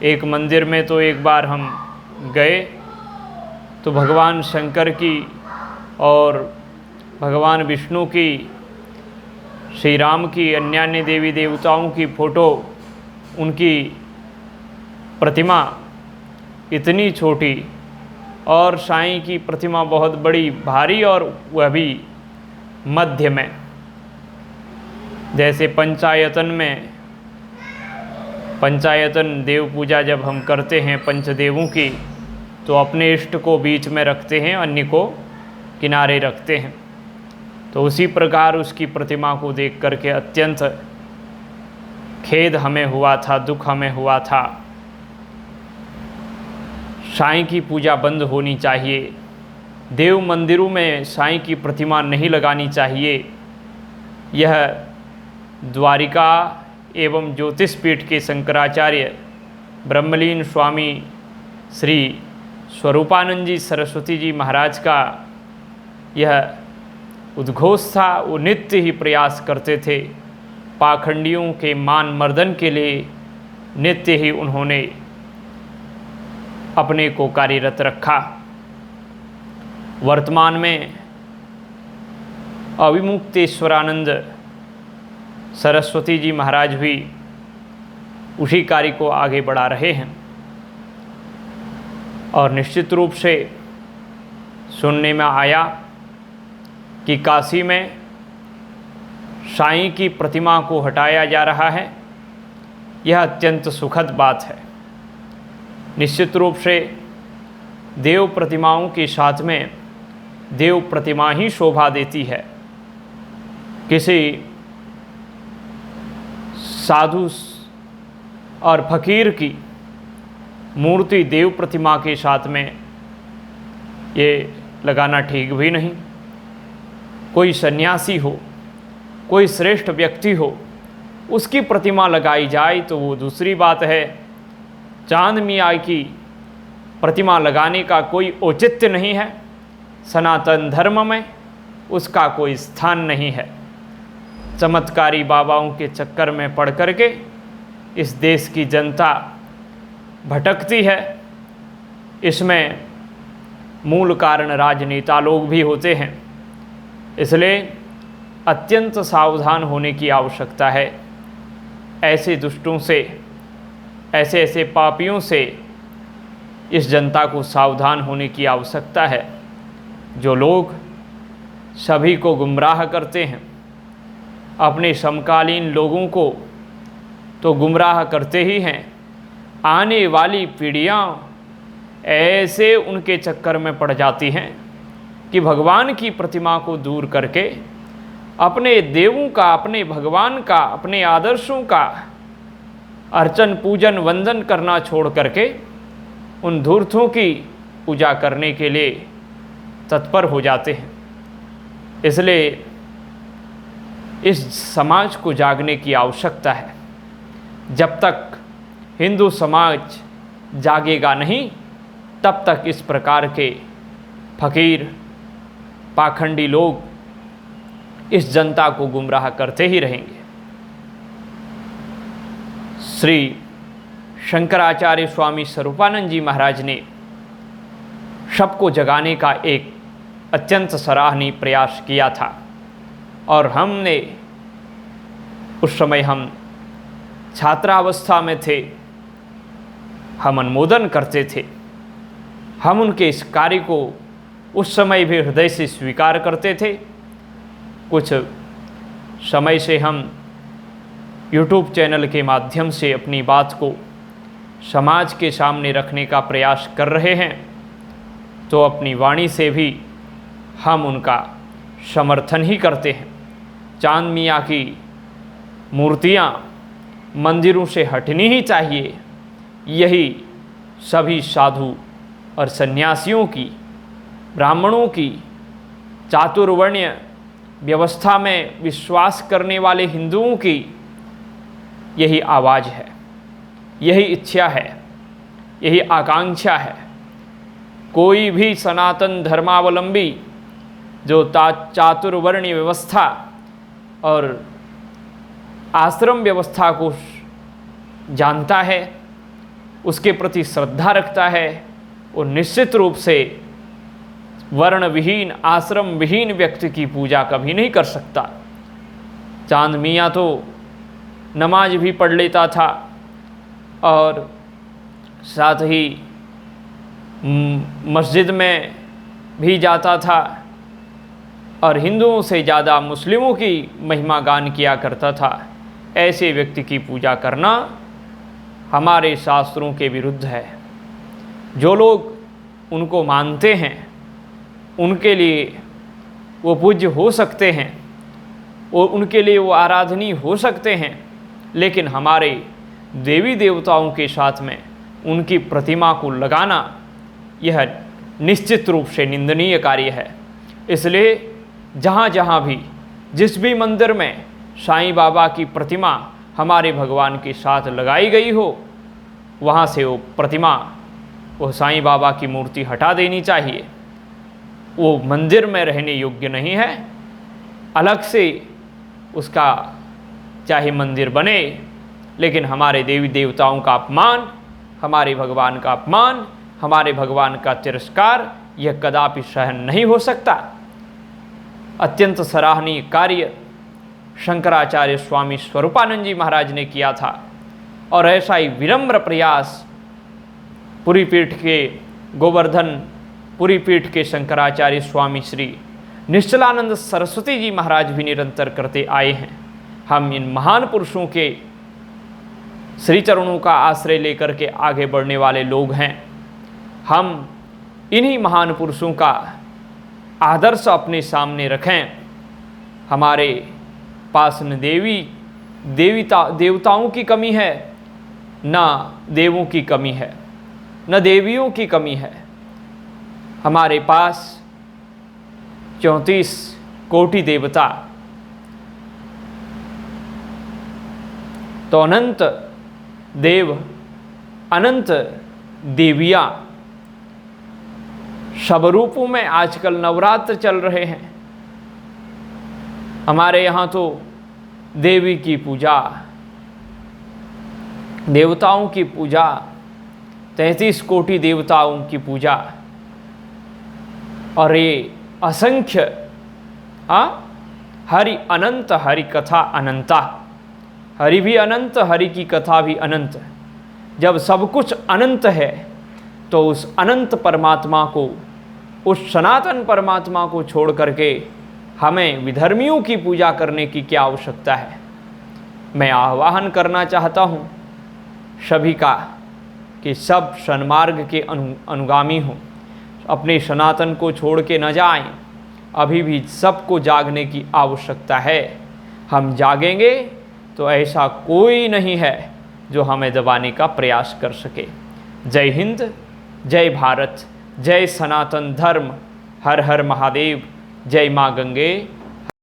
एक मंदिर में तो एक बार हम गए तो भगवान शंकर की और भगवान विष्णु की, श्री राम की, अन्य देवी देवताओं की फ़ोटो, उनकी प्रतिमा इतनी छोटी और साईं की प्रतिमा बहुत बड़ी भारी, और वह भी मध्य में। जैसे पंचायतन देव पूजा जब हम करते हैं पंचदेवों की, तो अपने इष्ट को बीच में रखते हैं, अन्य को किनारे रखते हैं। तो उसी प्रकार उसकी प्रतिमा को देख करके अत्यंत खेद हमें हुआ था, दुख हमें हुआ था। साईं की पूजा बंद होनी चाहिए, देव मंदिरों में साईं की प्रतिमा नहीं लगानी चाहिए। यह द्वारिका एवं ज्योतिषपीठ के शंकराचार्य ब्रह्मलीन स्वामी श्री स्वरूपानंद जी सरस्वती जी महाराज का यह उद्घोष था। वो नित्य ही प्रयास करते थे, पाखंडियों के मान मर्दन के लिए नित्य ही उन्होंने अपने को कार्यरत रखा। वर्तमान में अविमुक्तेश्वरानंद सरस्वती जी महाराज भी उसी कार्य को आगे बढ़ा रहे हैं। और निश्चित रूप से सुनने में आया कि काशी में साईं की प्रतिमा को हटाया जा रहा है। यह अत्यंत सुखद बात है। निश्चित रूप से देव प्रतिमाओं के साथ में देव प्रतिमा ही शोभा देती है। किसी साधु और फकीर की मूर्ति देव प्रतिमा के साथ में ये लगाना ठीक भी नहीं। कोई सन्यासी हो, कोई श्रेष्ठ व्यक्ति हो, उसकी प्रतिमा लगाई जाए तो वो दूसरी बात है। चांद मियाँ की प्रतिमा लगाने का कोई औचित्य नहीं है। सनातन धर्म में उसका कोई स्थान नहीं है। चमत्कारी बाबाओं के चक्कर में पड़ करके इस देश की जनता भटकती है। इसमें मूल कारण राजनेता लोग भी होते हैं। इसलिए अत्यंत सावधान होने की आवश्यकता है। ऐसे दुष्टों से, ऐसे पापियों से इस जनता को सावधान होने की आवश्यकता है। जो लोग सभी को गुमराह करते हैं, अपने समकालीन लोगों को तो गुमराह करते ही हैं, आने वाली पीढ़ियाँ ऐसे उनके चक्कर में पड़ जाती हैं कि भगवान की प्रतिमा को दूर करके अपने देवों का, अपने भगवान का, अपने आदर्शों का अर्चन पूजन वंदन करना छोड़ करके उन धूर्तों की पूजा करने के लिए तत्पर हो जाते हैं। इसलिए इस समाज को जागने की आवश्यकता है। जब तक हिंदू समाज जागेगा नहीं, तब तक इस प्रकार के फकीर, पाखंडी लोग इस जनता को गुमराह करते ही रहेंगे। श्री शंकराचार्य स्वामी स्वरूपानंद जी महाराज ने सबको जगाने का एक अत्यंत सराहनीय प्रयास किया था। और हमने उस समय हम छात्रावस्था में थे, हम अनुमोदन करते थे। हम उनके इस कार्य को उस समय भी हृदय से स्वीकार करते थे। कुछ समय से हम YouTube चैनल के माध्यम से अपनी बात को समाज के सामने रखने का प्रयास कर रहे हैं, तो अपनी वाणी से भी हम उनका समर्थन ही करते हैं। चांद मियाँ की मूर्तियाँ मंदिरों से हटनी ही चाहिए। यही सभी साधु और सन्यासियों की, ब्राह्मणों की, चातुर्वर्ण्य व्यवस्था में विश्वास करने वाले हिंदुओं की यही आवाज़ है, यही इच्छा है, यही आकांक्षा है। कोई भी सनातन धर्मावलंबी जो चातुर्वर्ण्य व्यवस्था और आश्रम व्यवस्था को जानता है, उसके प्रति श्रद्धा रखता है वो निश्चित रूप से वर्ण विहीन, आश्रम विहीन व्यक्ति की पूजा कभी नहीं कर सकता। चांद मियाँ तो नमाज भी पढ़ लेता था और साथ ही मस्जिद में भी जाता था और हिंदुओं से ज़्यादा मुस्लिमों की महिमा गान किया करता था। ऐसे व्यक्ति की पूजा करना हमारे शास्त्रों के विरुद्ध है। जो लोग उनको मानते हैं उनके लिए वो पूज्य हो सकते हैं और उनके लिए वो आराधनीय हो सकते हैं, लेकिन हमारे देवी देवताओं के साथ में उनकी प्रतिमा को लगाना यह निश्चित रूप से निंदनीय कार्य है। इसलिए जहाँ जहाँ भी जिस भी मंदिर में साईं बाबा की प्रतिमा हमारे भगवान के साथ लगाई गई हो, वहाँ से वो प्रतिमा, वो साईं बाबा की मूर्ति हटा देनी चाहिए। वो मंदिर में रहने योग्य नहीं है। अलग से उसका चाहे मंदिर बने, लेकिन हमारे देवी देवताओं का अपमान, हमारे भगवान का अपमान, हमारे भगवान का तिरस्कार यह कदापि सहन नहीं हो सकता। अत्यंत सराहनीय कार्य शंकराचार्य स्वामी स्वरूपानंद जी महाराज ने किया था और ऐसा ही विनम्र प्रयास पुरी पीठ के गोवर्धन पुरी पीठ के शंकराचार्य स्वामी श्री निश्चलानंद सरस्वती जी महाराज भी निरंतर करते आए हैं। हम इन महान पुरुषों के श्री चरणों का आश्रय लेकर के आगे बढ़ने वाले लोग हैं। हम इन्हीं महान पुरुषों का आदर्श अपने सामने रखें। हमारे पास न देवताओं की कमी है, न देवों की कमी है, न देवियों की कमी है। हमारे पास 34 कोटि देवता, तो अनंत देव, अनंत देवियाँ सब रूपों में आजकल नवरात्र चल रहे हैं। हमारे यहाँ तो देवी की पूजा, देवताओं की पूजा, 33 कोटि देवताओं की पूजा और ये असंख्य हरि अनंत, हरि कथा अनंता। हरि भी अनंत, हरि की कथा भी अनंत। जब सब कुछ अनंत है तो उस अनंत परमात्मा को, उस सनातन परमात्मा को छोड़ करके हमें विधर्मियों की पूजा करने की क्या आवश्यकता है। मैं आह्वान करना चाहता हूँ सभी का कि सब सन्मार्ग के अनुगामी हों, अपने सनातन को छोड़ के न जाएं। अभी भी सबको जागने की आवश्यकता है। हम जागेंगे तो ऐसा कोई नहीं है जो हमें दबाने का प्रयास कर सके। जय हिंद, जय भारत, जय सनातन धर्म। हर हर महादेव। जय माँ गंगे,